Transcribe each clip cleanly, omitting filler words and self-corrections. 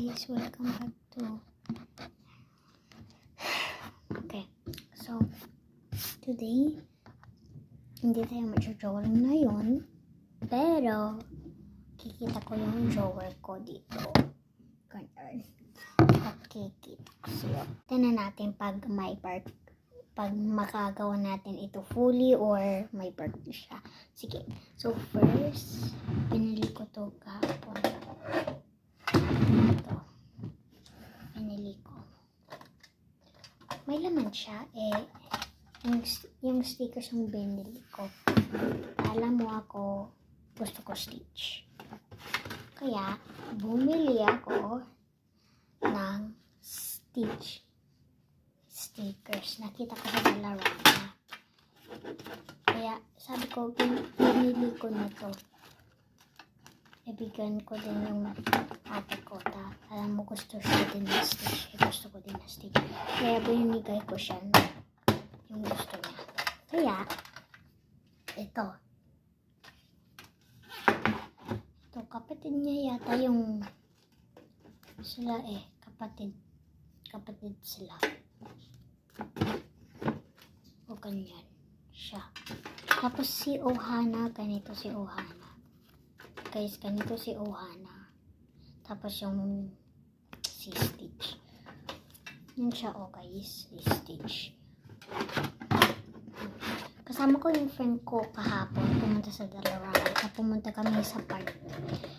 guys, welcome back to so today hindi tayo mag-drawing ngayon, pero kikita ko yung drawer ko dito. Ganyan. Kikita ko siya. Tignan natin pag makagawa natin ito fully or may part na siya. Sige. So first, pinili ko to kahapon. Ito. Pinili ko. May laman siya. Yung stickers yung binili ko. Alam mo ako, gusto ko stitch. Kaya, bumili ako ng stickers. Nakita ko sa Dollarama. Kaya, sabi ko, binili ko na to. Ibigyan ko din yung ate ko. Alam mo, gusto siya din na stitch. Gusto ko din na stitch. Kaya, binigay ko siya yung gusto niya. Kaya, ito. Ito, kapatid niya yata yung sila kapatid sila. O ganyan siya. Tapos si Ohana, ganito si Ohana. Guys, ganito si Ohana. Tapos yung si Stitch. Yun siya, guys, si Stitch. Kasama ko yung friend ko kahapon, pumunta sa Dollarama. Pumunta kami sa park.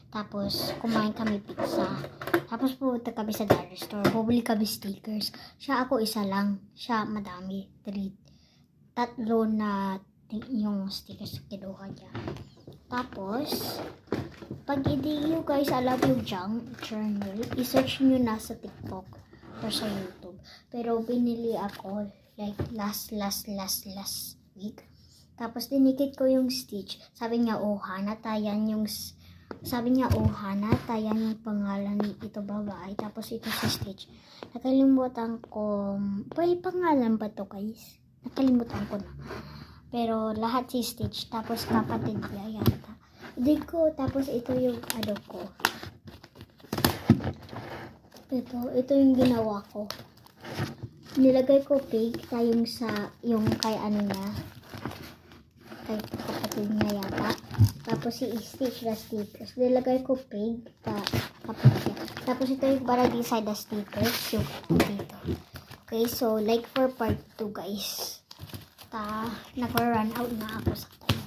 Tapos, kumain kami pizza. Tapos, pumunta kami sa dollar store. Bumili kami stickers. Siya, ako isa lang. Siya, madami. 3 na yung stickers kinuha niya. Tapos, pag hindi nyo guys alam yung journal, i-search nyo na sa TikTok or sa YouTube. Pero, binili ako like last week. Tapos, dinikit ko yung stitch. Sabi niya, Ohana, tayan yung pangalan ito babae. Tapos, ito si Stitch. Nakalimutan ko, may pangalan ba to guys? Nakalimutan ko na. Pero, lahat si Stitch. Tapos, kapatid niya yata. Hindi ko, tapos ito yung ano ko. Ito yung ginawa ko. Nilagay ko pig, yung kay ano niya. Kay kapatid niya yata. Tapos si Stitch na stickers. Nilagay ko pig, kapatid niya. Tapos ito yung para design na stickers. Yung dito. Okay, so like for part 2 guys. Nag-run out na ako sa time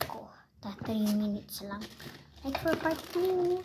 ko. 3 minutes lang. Like for part 2.